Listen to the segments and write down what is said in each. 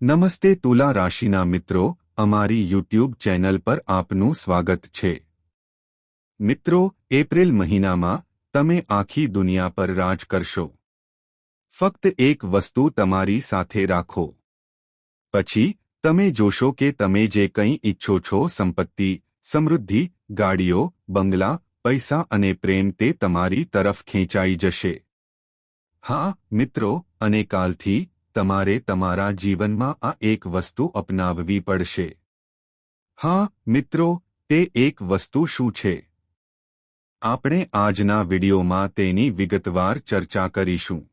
નમસ્તે તુલા રાશિના મિત્રો, અમારી યુટ્યુબ ચેનલ પર આપનું સ્વાગત છે। મિત્રો, એપ્રિલ મહિનામાં તમે આખી દુનિયા પર રાજ કરશો। ફક્ત એક વસ્તુ તમારી સાથે રાખો, પછી તમે જોશો કે તમે જે કંઈ ઈચ્છો છો, સંપત્તિ, સમૃદ્ધિ, ગાડીઓ, બંગલા, પૈસા અને પ્રેમ, તે તમારી તરફ ખેંચાઈ જશે। હા મિત્રો, અને કાલથી તમારે તમારા જીવનમાં આ એક વસ્તુ અપનાવવી પડશે। હા મિત્રો, તે એક વસ્તુ શું છે? આપણે આજના વિડિયોમાં તેની વિગતવાર ચર્ચા કરીશું।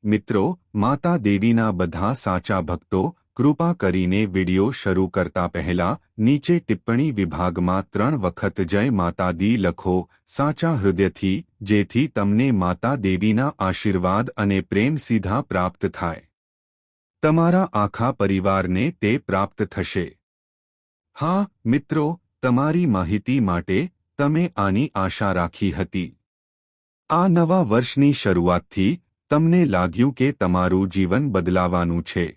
મિત્રો, માતા દેવીના બધા સાચા ભક્તો, કૃપા કરીને વિડિયો શરૂ કરતા પહેલા નીચે ટિપ્પણી વિભાગમાં 3 વખત જય માતા દી લખો, સાચા હૃદયથી, જેથી તમને માતા દેવીના આશીર્વાદ અને પ્રેમ સીધા પ્રાપ્ત થાય। તમારા આખા પરિવારને તે પ્રાપ્ત થશે। હા મિત્રો, તમારી માહિતી માટે, તમે આની આશા રાખી હતી। આ નવા વર્ષની શરૂઆતથી તમને લાગ્યું કે તમારું જીવન બદલાવાનું છે।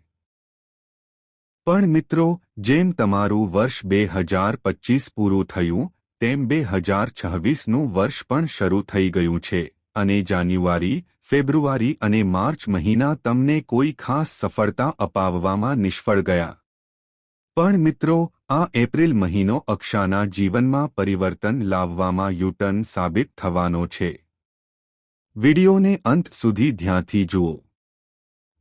પણ મિત્રો, જેમ તમારું વર્ષ 2025 પૂરું થયું, તેમ 2026નું વર્ષ પણ શરૂ થઈ ગયું છે, અને જાન્યુઆરી, ફેબ્રુઆરી અને માર્ચ મહિના તમને કોઈ ખાસ સફળતા અપાવવામાં નિષ્ફળ ગયા। પણ મિત્રો, આ એપ્રિલ મહિનો અક્ષાના જીવનમાં પરિવર્તન લાવવામાં યુટર્ન સાબિત થવાનો છે। વિડિયોને અંત સુધી ધ્યાનથી જુઓ।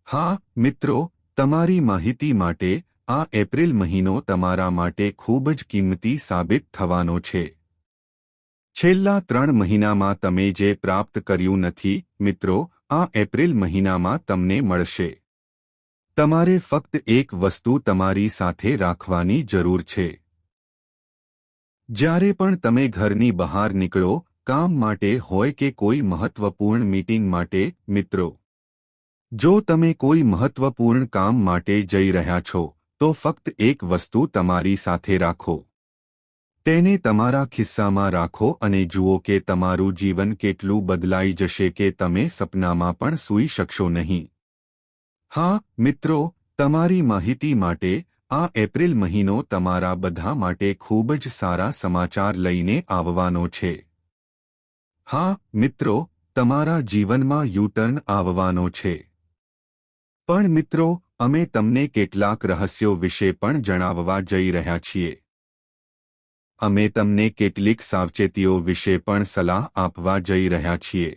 હા મિત્રો, તમારી માહિતી માટે, આ એપ્રિલ મહિનો તમારા માટે ખૂબ જ કિંમતી સાબિત થવાનો છે। છેલ્લા 3 મહિનામાં તમે જે પ્રાપ્ત કર્યું નથી, મિત્રો, આ એપ્રિલ મહિનામાં તમને મળશે। તમારે ફક્ત એક વસ્તુ તમારી સાથે રાખવાની જરૂર છે। જ્યારે પણ તમે ઘરની બહાર નીકળો, કામ માટે હોય કે કોઈ મહત્વપૂર્ણ મીટિંગ માટે, મિત્રો, જો તમે કોઈ મહત્વપૂર્ણ કામ માટે જઈ રહ્યા છો, તો ફક્ત એક વસ્તુ તમારી સાથે રાખો। તેને તમારા ખિસ્સામાં રાખો અને જુઓ કે તમારું જીવન કેટલું બદલાઈ જશે કે તમે સપનામાં પણ સૂઈ શકશો નહીં। હા મિત્રો, તમારી માહિતી માટે, આ એપ્રિલ મહિનો તમારા બધા માટે ખૂબ જ સારા સમાચાર લઈને આવવાનો છે। હા મિત્રો, તમારા જીવનમાં યુટર્ન આવવાનો છે। પણ મિત્રો, અમે તમને કેટલાક રહસ્યો વિશે પણ જણાવવા જઈ રહ્યા છીએ। અમે તમને કેટલીક સાવચેતીઓ વિશે પણ સલાહ આપવા જઈ રહ્યા છીએ।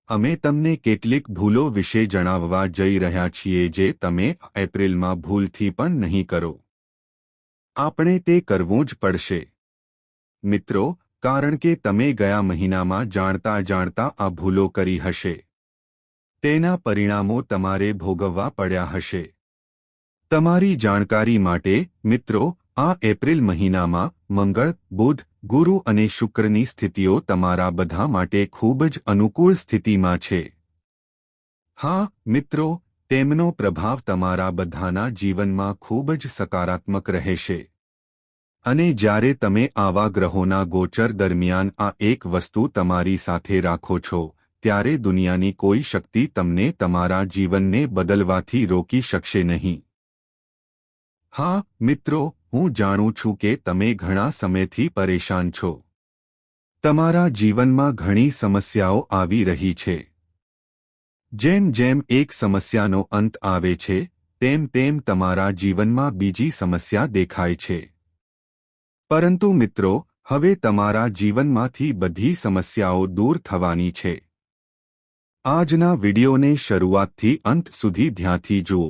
અમે તમને કેટલીક ભૂલો વિશે જણાવવા જઈ રહ્યા છીએ જે તમે એપ્રિલમાં ભૂલથી પણ નહીં કરો। આપણે તે કરવું જ પડશે, મિત્રો, કારણ કે તમે ગયા મહિનામાં જાણતા આ ભૂલો કરી હશે। તેના પરિણામો તમારે ભોગવવા પડ્યા હશે। તમારી જાણકારી માટે, મિત્રો, આ એપ્રિલ મહિનામાં મંગળ, બુધ, ગુરુ અને શુક્રની સ્થિતિઓ તમારા બધા માટે ખૂબ જ અનુકૂળ સ્થિતિમાં છે। હા મિત્રો, તેમનો પ્રભાવ તમારા બધાના જીવનમાં ખૂબ જ સકારાત્મક રહેશે। અને જ્યારે તમે આવા ગ્રહોના ગોચર દરમિયાન આ એક વસ્તુ તમારી સાથે રાખો છો, ત્યારે દુનિયાની કોઈ શક્તિ તમને તમારા જીવનને બદલવાથી રોકી શકશે નહીં। હા મિત્રો, હું જાણું છું કે તમે ઘણા સમયથી પરેશાન છો। તમારા જીવનમાં ઘણી સમસ્યાઓ આવી રહી છે। જેમ જેમ એક સમસ્યાનો અંત આવે છે, તેમ તેમ તમારા જીવનમાં બીજી સમસ્યા દેખાય છે। પરંતુ મિત્રો, હવે તમારા જીવનમાંથી બધી સમસ્યાઓ દૂર થવાની છે। આજના વિડિયોને શરૂઆતથી અંત સુધી ધ્યાનથી જુઓ।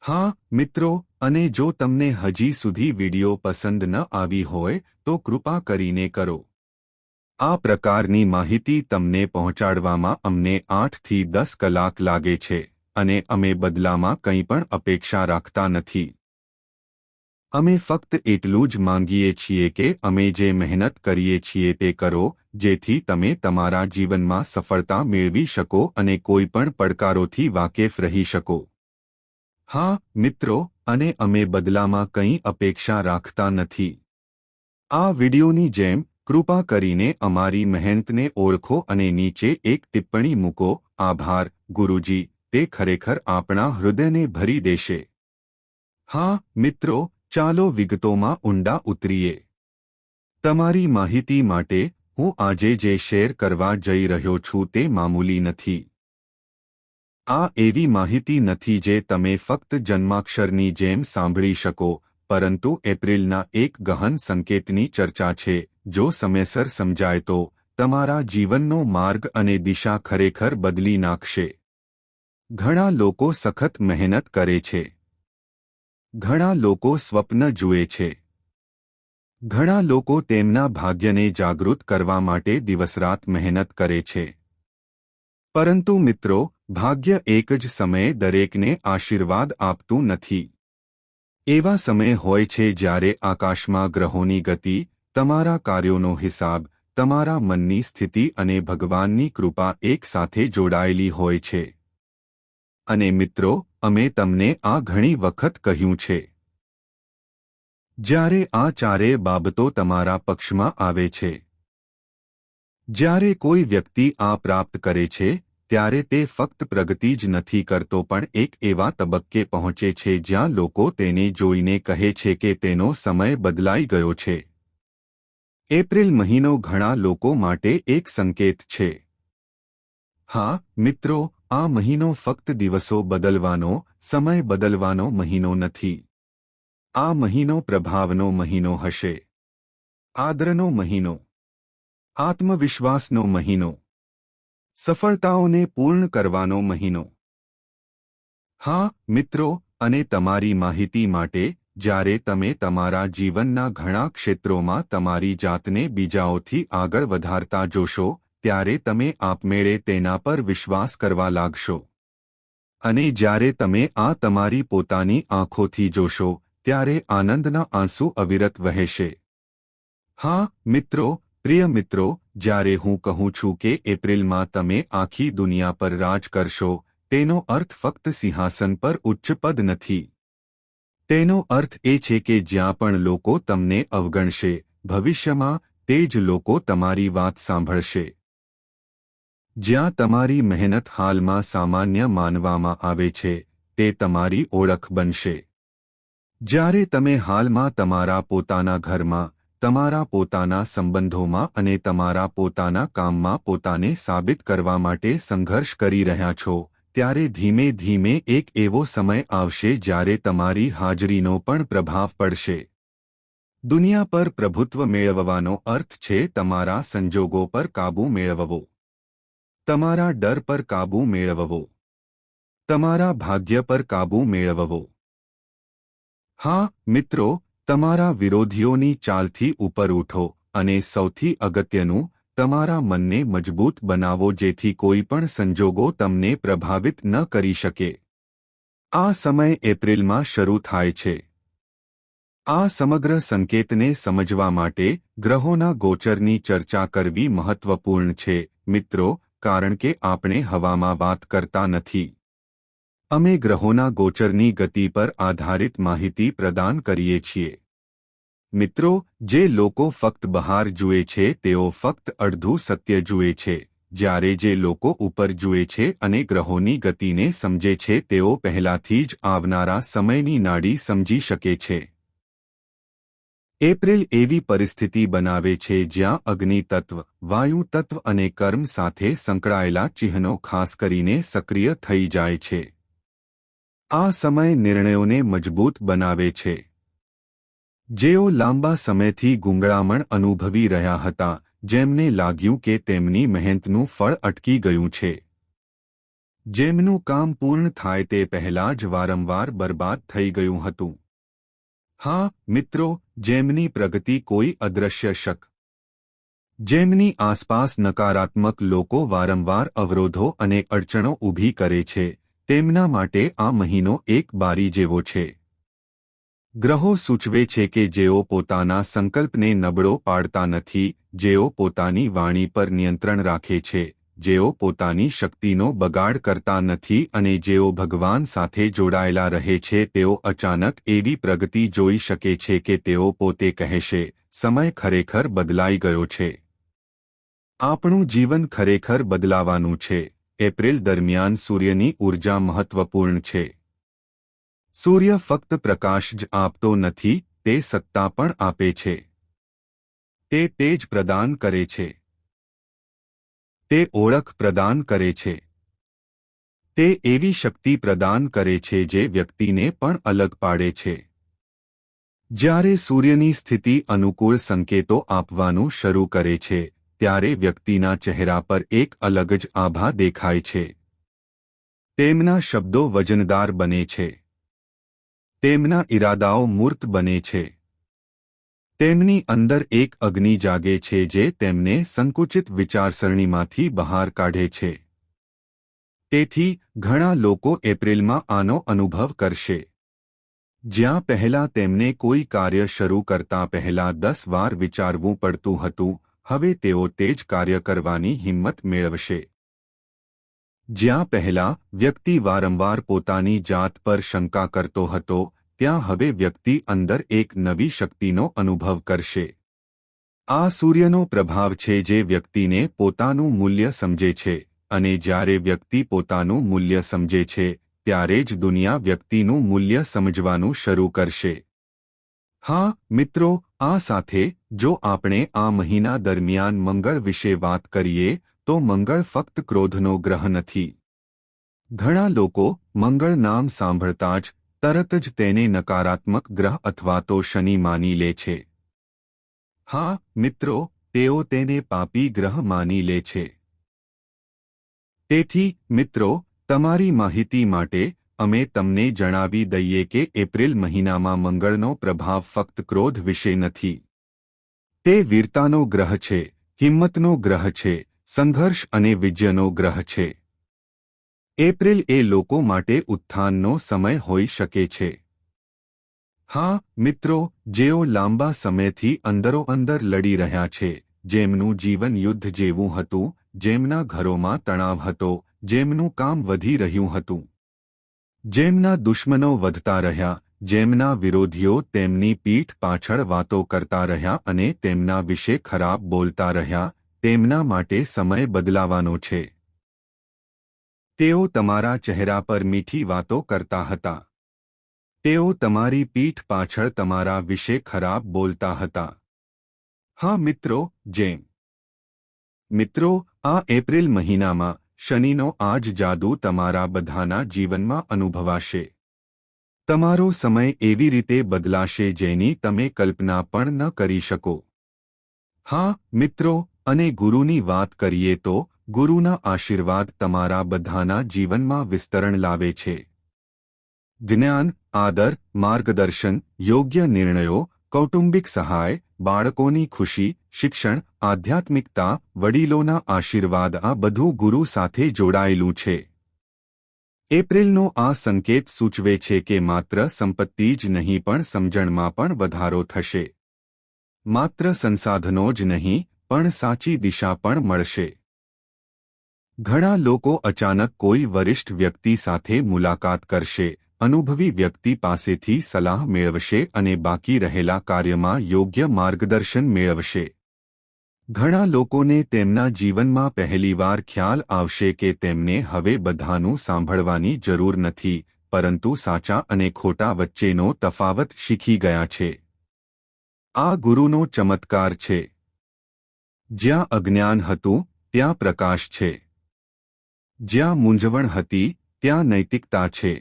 હા મિત્રો, અને જો તમને હજી સુધી વિડિયો પસંદ ન આવી હોય, તો કૃપા કરીને કરો। આ પ્રકારની માહિતી તમને પહોંચાડવામાં અમને 8 થી 10 કલાક લાગે છે, અને અમે બદલામાં કંઈ પણ અપેક્ષા રાખતા નથી। અમે ફક્ત એટલું જ માંગીએ છીએ કે અમે જે મહેનત કરીએ છીએ તે કરો, જેથી તમે તમારા જીવનમાં સફળતા મેળવી શકો અને કોઈપણ પડકારોથી વાકેફ રહી શકો। હા મિત્રો, અને અમે બદલામાં કંઈ અપેક્ષા રાખતા નથી। આ વિડિયોની જેમ, કૃપા કરીને અમારી મહેનતને ઓળખો અને નીચે એક ટિપ્પણી મૂકો, આભાર, ગુરુજી, તે ખરેખર આપણા હૃદયને ભરી દેશે. હા મિત્રો, ચાલો વિગતોમાં ઊંડા ઉતરીએ. તમારી માહિતી માટે હું આજે જે શેર કરવા જઈ રહ્યો છું તે મામૂલી નથી. આ એવી માહિતી નથી જે તમે ફક્ત જન્માક્ષરની જેમ સાંભળી શકો, પરંતુ એપ્રિલના એક ગહન સંકેતની ચર્ચા છે. જો સમયસર સમજાય તો તમારા જીવનનો માર્ગ અને દિશા ખરેખર બદલી નાખશે. ઘણા લોકો સખત મહેનત કરે છે. ઘણા લોકો સ્વપ્ન જુએ છે. ઘણા લોકો તેમના ભાગ્યને જાગૃત કરવા માટે દિવસરાત મહેનત કરે છે. પરંતુ મિત્રો, ભાગ્ય એક જ સમયે દરેકને આશીર્વાદ આપતું નથી. એવા સમય હોય છે જ્યારે આકાશમાં ગ્રહોની ગતિ, તમારા કાર્યોનો હિસાબ, તમારા મનની સ્થિતિ અને ભગવાનની કૃપા એકસાથે જોડાયેલી હોય છે. અને મિત્રો, અમે તમને આ ઘણી વખત કહ્યું છે. જ્યારે આ ચારેય બાબતો તમારા પક્ષમાં આવે છે, જ્યારે કોઈ વ્યક્તિ આ પ્રાપ્ત કરે છે, ત્યારે તે ફક્ત પ્રગતિ જ નથી કરતો પણ એક એવા તબક્કે પહોંચે છે જ્યાં લોકો તેને જોઈને કહે છે કે તેનો સમય બદલાઈ ગયો છે. એપ્રિલ મહિનો ઘણા લોકો માટે એક સંકેત છે. હા મિત્રો, આ મહિનો ફક્ત દિવસો બદલવાનો, સમય બદલવાનો મહિનો નથી. આ મહિનો પ્રભાવનો મહિનો હશે. આદરનો મહિનો. આત્મવિશ્વાસનો મહિનો. સફળતાઓને પૂર્ણ કરવાનો મહિનો. હા મિત્રો, અને તમારી માહિતી માટે, જ્યારે તમે તમારા જીવનના ઘણા ક્ષેત્રોમાં તમારી જાતને બીજાઓથી આગળ વધારતા જોશો, ત્યારે તમે આપમેળે તેના પર વિશ્વાસ કરવા લાગશો. અને જ્યારે તમે આ તમારી પોતાની આંખોથી જોશો, ત્યારે આનંદના આંસુ અવિરત વહેશે. હા મિત્રો, પ્રિય મિત્રો, જ્યારે હું કહું છું કે એપ્રિલમાં તમે આખી દુનિયા પર રાજ કરશો, તેનો અર્થ ફક્ત સિંહાસન પર ઉચ્ચ પદ નથી. તેનો અર્થ એ છે કે જ્યાં પણ લોકો તમને અવગણશે, ભવિષ્યમાં તે જ લોકો તમારી વાત સાંભળશે. જ્યાં તમારી મહેનત હાલમાં સામાન્ય માનવામાં આવે છે, તે તમારી ઓળખ બનશે. જ્યારે તમે હાલમાં તમારા પોતાના ઘરમાં, તમારા પોતાના સંબંધોમાં અને તમારા પોતાના કામમાં પોતાને સાબિત કરવા માટે સંઘર્ષ કરી રહ્યા છો, ત્યારે ધીમે ધીમે એક એવો સમય આવશે જ્યારે તમારી હાજરીનો પણ પ્રભાવ પડશે. દુનિયા પર પ્રભુત્વ મેળવવાનો અર્થ છે તમારા સંજોગો પર કાબૂ મેળવવો. તમારા ડર પર કાબૂ મેળવવો. તમારા ભાગ્ય પર કાબૂ મેળવવો. હા મિત્રો, તમારા વિરોધીઓની ચાલથી ઉપર ઉઠો, અને સૌથી અગત્યનું, તમારા મનને મજબૂત બનાવો જેથી કોઈ પણ સંજોગો તમને પ્રભાવિત ન કરી શકે. આ સમય એપ્રિલમાં શરૂ થાય છે. આ સમગ્ર સંકેતને સમજવા માટે ગ્રહોના ગોચરની ચર્ચા કરવી મહત્વપૂર્ણ છે, મિત્રો, કારણ કે આપણે હવામાં વાત કરતા નથી. અમે ગ્રહોના ગોચરની ગતિ પર આધારિત માહિતી પ્રદાન કરીએ છીએ. મિત્રો, જે લોકો ફક્ત બહાર જુએ છે તેઓ ફક્ત અડધું સત્ય જુએ છે, જ્યારે જે લોકો ઉપર જુએ છે અને ગ્રહોની ગતિને સમજે છે તેઓ પહેલાથી જ આવનારા સમયની નાડી સમજી શકે છે. એપ્રિલ એવી પરિસ્થિતિ બનાવે છે જ્યાં અગ્નિ તત્વ, વાયુ તત્વ અને કર્મ સાથે સંકળાયેલા ચિહ્નો ખાસ કરીને સક્રિય થઈ જાય છે. આ સમય નિર્ણયોને મજબૂત બનાવે છે. જેઓ લાંબા સમયથી ગુંગળામણ અનુભવી રહ્યા હતા, જેમને લાગ્યું કે તેમની મહેનતનું ફળ અટકી ગયું છે. જેમનું કામ પૂર્ણ થાય તે પહેલાં જ વારંવાર બરબાદ થઈ ગયું હતું. હા મિત્રો, જેમની પ્રગતિ કોઈ અદૃશ્ય શક. જેમની આસપાસ નકારાત્મક લોકો વારંવાર અવરોધો અને અડચણો ઊભી કરે છે, તેમના માટે આ મહિનો એક બારી જેવો છે. ગ્રહો સૂચવે છે કે જેઓ પોતાના સંકલ્પને નબળો પાડતા નથી, જેઓ પોતાની વાણી પર નિયંત્રણ રાખે છે, જેઓ પોતાની શક્તિનો બગાડ કરતા નથી અને જેઓ ભગવાન સાથે જોડાયેલા રહે છે, તેઓ અચાનક એવી પ્રગતિ જોઈ શકે છે કે તેઓ પોતે કહેશે, સમય ખરેખર બદલાઈ ગયો છે. આપણું જીવન ખરેખર બદલાવાનું છે, એપ્રિલ દરમિયાન સૂર્યની ઊર્જા મહત્વપૂર્ણ છે. સૂર્ય ફક્ત પ્રકાશ જ આપતો નથી, તે સત્તા પણ આપે છે. તે તેજ પ્રદાન કરે છે. તે ઓળખ પ્રદાન કરે છે. તે એવી શક્તિ પ્રદાન કરે છે જે વ્યક્તિને પણ અલગ પાડે છે. જ્યારે સૂર્યની સ્થિતિ અનુકૂળ સંકેતો આપવાનું શરૂ કરે છે, ત્યારે વ્યક્તિના ચહેરા પર એક અલગ જ આભા દેખાય છે. તેમના શબ્દો વજનદાર બને છે. તેમના ઈરાદાઓ મૂર્ત બને છે. તેમની અંદર એક અગ્નિ જાગે છે જે તેમને સંકુચિત વિચારસરણીમાંથી બહાર કાઢે છે. તેથી ઘણા લોકો એપ્રિલમાં આનો અનુભવ કરશે. જ્યાં પહેલા તેમને કોઈ કાર્ય શરૂ કરતા પહેલા 10 વાર વિચારવું પડતું હતું, હવે તેઓ તે જ કાર્ય કરવાની હિંમત મેળવશે. જ્યાં પહેલા વ્યક્તિ વારંવાર પોતાની જાત પર શંકા કરતો હતો, ત્યાં હવે વ્યક્તિ અંદર એક નવી શક્તિનો અનુભવ કરશે. આ સૂર્યનો પ્રભાવ છે જે વ્યક્તિને પોતાનું મૂલ્ય સમજે છે, અને જ્યારે વ્યક્તિ પોતાનું મૂલ્ય સમજે છે, ત્યારે જ દુનિયા વ્યક્તિનું મૂલ્ય સમજવાનું શરૂ કરશે. હા મિત્રો, આ સાથે જો આપણે આ મહિના દરમિયાન મંગળ વિશે વાત કરીએ, તો મંગળ ફક્ત ક્રોધનો ગ્રહ નથી. ઘણા લોકો મંગળ નામ સાંભળતા જ તરત જ તેને નકારાત્મક ગ્રહ અથવા તો શનિ માની લે છે. હા મિત્રો, તેઓ તેને પાપી ગ્રહ માની લે છે. તેથી મિત્રો, તમારી માહિતી માટે અમે તમને જણાવી દઈએ કે એપ્રિલ મહિનામાં મંગળનો પ્રભાવ ફક્ત ક્રોધ વિશે નથી. તે વીરતાનો ગ્રહ છે, હિંમતનો ગ્રહ છે, સંઘર્ષ અને વિજયનો ગ્રહ છે. એપ્રિલ એ લોકો માટે ઉત્થાનનો સમય હોઈ શકે છે. હા મિત્રો, જેઓ લાંબા સમયથી અંદરોઅંદર લડી રહ્યા છે, જેમનું જીવન યુદ્ધ જેવું હતું, જેમના ઘરોમાં તણાવ હતો, જેમનું કામ વધી રહ્યું હતું, જેમના દુશ્મનો વધતા રહ્યા, જેમના વિરોધીઓ તેમની પીઠ પાછળ વાતો કરતા રહ્યા અને તેમના વિશે ખરાબ બોલતા રહ્યા, તેમના માટે સમય બદલાવાનો છે. તેઓ તમારા ચહેરા પર મીઠી વાતો કરતા હતા. તેઓ તમારી પીઠ પાછળ તમારા વિશે ખરાબ બોલતા હતા. હા મિત્રો, જેમ મિત્રો, આ એપ્રિલ મહિનામાં શનિનો આ જ જાદુ તમારા બધાના જીવનમાં અનુભવાશે. તમારો સમય એવી રીતે બદલાશે જેની તમે કલ્પના પણ ન કરી શકો. હા મિત્રો, અને ગુરુની વાત કરીએ તો ગુરુના આશીર્વાદ તમારા બધાના જીવનમાં વિસ્તરણ લાવે છે. જ્ઞાન, આદર, માર્ગદર્શન, યોગ્ય નિર્ણયો, કૌટુંબિક સહાય, બાળકોની ખુશી, શિક્ષણ, આધ્યાત્મિકતા, વડીલોના આશીર્વાદ આ બધું ગુરુ સાથે જોડાયેલું છે. એપ્રિલનો આ સંકેત સૂચવે છે કે માત્ર સંપત્તિ જ નહીં પણ સમજણમાં પણ વધારો થશે. માત્ર સંસાધનો જ નહીં પણ સાચી દિશા પણ મળશે. ઘણા લોકો અચાનક કોઈ વરિષ્ઠ વ્યક્તિ સાથે મુલાકાત કરશે, અનુભવી વ્યક્તિ પાસેથી સલાહ મેળવશે અને બાકી રહેલા કાર્યમાં યોગ્ય માર્ગદર્શન મેળવશે. ઘણા લોકોને તેમના જીવનમાં પહેલીવાર ખ્યાલ આવશે કે તેમને હવે બધાનું સાંભળવાની જરૂર નથી, પરંતુ સાચા અને ખોટા વચ્ચેનો તફાવત શીખી ગયા છે. આ ગુરુનો ચમત્કાર છે. જ્યાં અજ્ઞાન હતું, ત્યાં પ્રકાશ છે. જ્યાં મૂંઝવણ હતી, ત્યાં નૈતિકતા છે.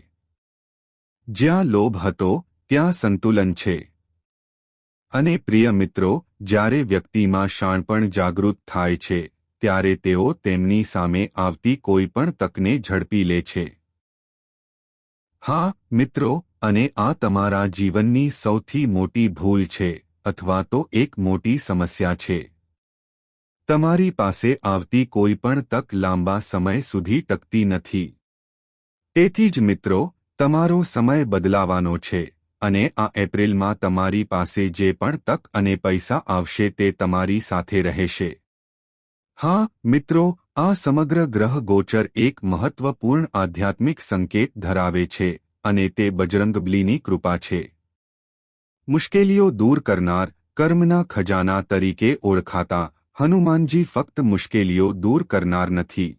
જ્યાં લોભ હતો, ત્યાં સંતુલન છે. અને પ્રિય મિત્રો, જ્યારે વ્યક્તિમાં શાણપણ જાગૃત થાય છે, ત્યારે તેઓ તેમની સામે આવતી કોઈ પણ તકને ઝડપી લે છે. હા મિત્રો, અને આ તમારા જીવનની સૌથી મોટી ભૂલ છે, અથવા તો એક મોટી સમસ્યા છે. તમારી પાસે આવતી કોઈ પણ તક લાંબા સમય સુધી ટકતી નથી. તેથી જ મિત્રો, તમારો સમય બદલાવાનો છે, અને આ એપ્રિલમાં તમારી પાસે જે પણ તક અને પૈસા આવશે તે તમારી સાથે રહેશે. હા મિત્રો, આ સમગ્ર ગ્રહ ગોચર એક મહત્વપૂર્ણ આધ્યાત્મિક સંકેત ધરાવે છે, અને તે બજરંગબલીની કૃપા છે. મુશ્કેલીઓ દૂર કરનાર, કર્મના ખજાના તરીકે ઓળખાતા હનુમાનજી ફક્ત મુશ્કેલીઓ દૂર કરનાર નથી.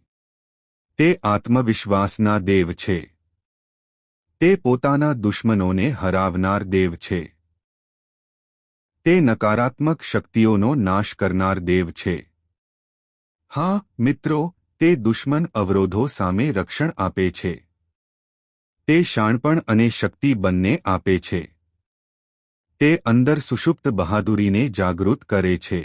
તે આત્મવિશ્વાસના દેવ છે. તે પોતાના દુશ્મનોને હરાવનાર દેવ છે. તે નકારાત્મક શક્તિઓનો નાશ કરનાર દેવ છે. હા મિત્રો, તે દુશ્મન અવરોધો સામે રક્ષણ આપે છે. તે શાણપણ અને શક્તિ બંને આપે છે. તે અંદર સુષુપ્ત બહાદુરીને જાગૃત કરે છે.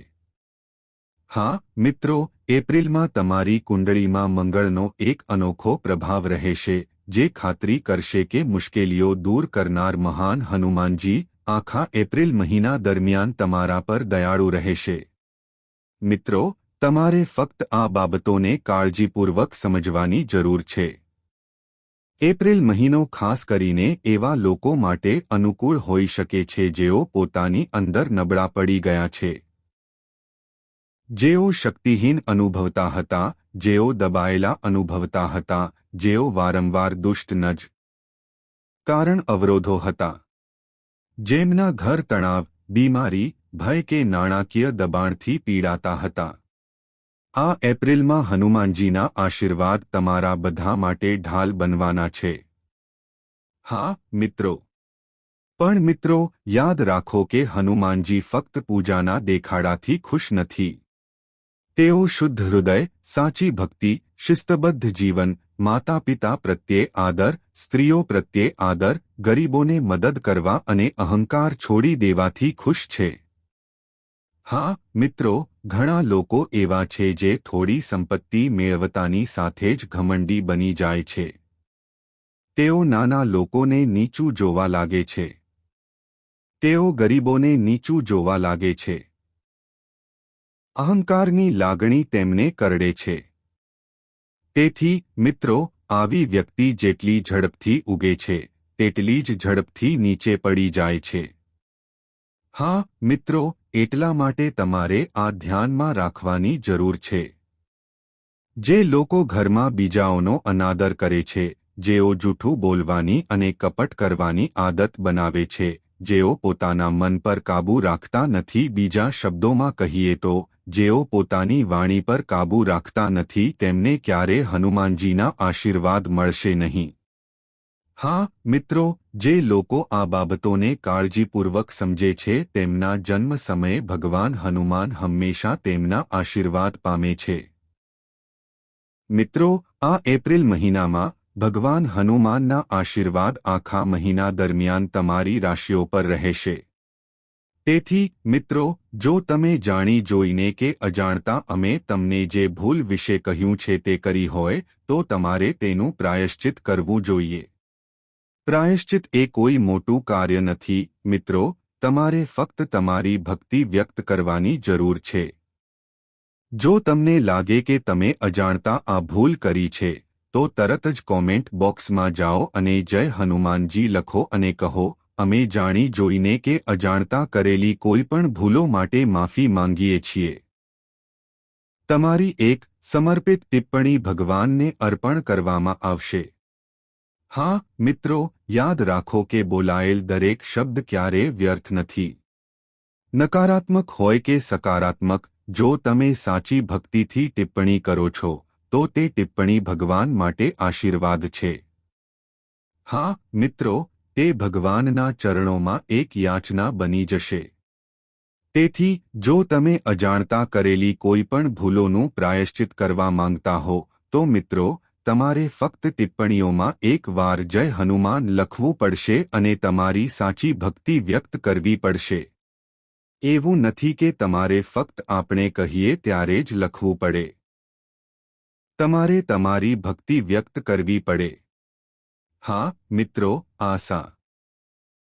હા મિત્રો, એપ્રિલમાં તમારી કુંડળીમાં મંગળનો એક અનોખો પ્રભાવ રહેશે, જે ખાતરી કરશે કે મુશ્કેલીઓ દૂર કરનાર મહાન હનુમાનજી આખા એપ્રિલ મહિના દરમિયાન તમારા પર દયાળુ રહેશે. મિત્રો, તમારે ફક્ત આ બાબતોને કાળજીપૂર્વક સમજવાની જરૂર છે. એપ્રિલ મહિનો ખાસ કરીને એવા લોકો માટે અનુકૂળ હોઈ શકે છે જેઓ પોતાની અંદર નબળા પડી ગયા છે, જેઓ શક્તિહીન અનુભવતા હતા, જેઓ દબાયેલા અનુભવતા હતા, જેઓ વારંવાર દુષ્ટ નજ કારણ અવરોધો હતા, જેમના ઘર તણાવ, બીમારી, ભય કે નાણાકીય દબાણથી પીડાતા હતા. આ એપ્રિલમાં હનુમાનજીના આશીર્વાદ તમારા બધા માટે ઢાલ બનવાના છે. હા મિત્રો, પણ મિત્રો, યાદ રાખો કે હનુમાનજી ફક્ત પૂજાના દેખાડાથી ખુશ નથી. તેઓ શુદ્ધ હૃદય, સાચી ભક્તિ, શિસ્તબદ્ધ જીવન, માતા પિતા પ્રત્યે આદર, સ્ત્રીઓ પ્રત્યે આદર, ગરીબોને મદદ કરવા અને અહંકાર છોડી દેવાથી ખુશ છે. હા મિત્રો, ઘણા લોકો એવા છે જે થોડી સંપત્તિ મેળવતાની સાથે જ ઘમંડી બની જાય છે. તેઓ નાના લોકોને નીચું જોવા લાગે છે. તેઓ ગરીબોને નીચું જોવા લાગે છે. અહંકારની લાગણી તેમને કરડે છે. તેથી મિત્રો, આવી વ્યક્તિ જેટલી ઝડપથી ઉગે છે, તેટલી જ ઝડપથી નીચે પડી જાય છે. હા મિત્રો, એટલા માટે તમારે આ ધ્યાનમાં રાખવાની જરૂર છે. જે લોકો ઘરમાં બીજાઓનો અનાદર કરે છે, જેઓ જૂઠું બોલવાની અને કપટ કરવાની આદત બનાવે છે, જેઓ પોતાના મન પર કાબૂ રાખતા નથી, બીજા શબ્દોમાં કહીએ તો જેઓ પોતાની વાણી પર કાબૂ રાખતા નથી, તેમને ક્યારે હનુમાનજીના આશીર્વાદ મળશે નહીં. હા મિત્રો, જે લોકો આ બાબતોને કાળજીપૂર્વક સમજે છે તેમના જન્મ સમયે ભગવાન હનુમાન હંમેશા તેમના આશીર્વાદ પામે છે. મિત્રો, આ એપ્રિલ મહિનામાં ભગવાન હનુમાનના આશીર્વાદ આખા મહિના દરમિયાન તમારી રાશિઓ પર રહેશે. તેથી મિત્રો, જો તમે જાણી જોઈને કે અજાણતા અમે તમને જે ભૂલ વિશે કહ્યું છે તે કરી હોય, તો તમારે તેનું પ્રાયશ્ચિત કરવું જોઈએ. પ્રાયશ્ચિત એ કોઈ મોટું કાર્ય નથી મિત્રો, તમારે ફક્ત તમારી ભક્તિ વ્યક્ત કરવાની જરૂર છે. જો તમને લાગે કે તમે અજાણતા આ ભૂલ કરી છે, તો તરત જ કોમેન્ટ બોક્સમાં જાઓ અને જય હનુમાનજી લખો અને કહો, અમે જાણી જોઈને કે અજાણતા કરેલી કોઈપણ ભૂલો માટે માફી માંગીએ છીએ. તમારી એક સમર્પિત ટિપ્પણી ભગવાનને અર્પણ કરવામાં આવશે. હા મિત્રો, યાદ રાખો કે બોલાયેલ દરેક શબ્દ ક્યારેય વ્યર્થ નથી. નકારાત્મક હોય કે સકારાત્મક, જો તમે સાચી ભક્તિથી ટિપ્પણી કરો છો, તો તે ટિપ્પણી ભગવાન માટે આશીર્વાદ છે. હા મિત્રો, તે ભગવાનના ચરણોમાં એક યાચના બની જશે. તેથી જો તમે અજાણતા કરેલી કોઈપણ ભૂલોનું પ્રાયશ્ચિત કરવા માંગતા હો, તો મિત્રો, તમારે ફક્ત ટિપ્પણીઓમાં એક વાર જય હનુમાન લખવું પડશે અને તમારી સાચી ભક્તિ વ્યક્ત કરવી પડશે. એવું નથી કે તમારે ફક્ત આપણે કહીએ ત્યારે જ લખવું પડે. તમારે તમારી ભક્તિ વ્યક્ત કરવી પડે. હા મિત્રો, આશા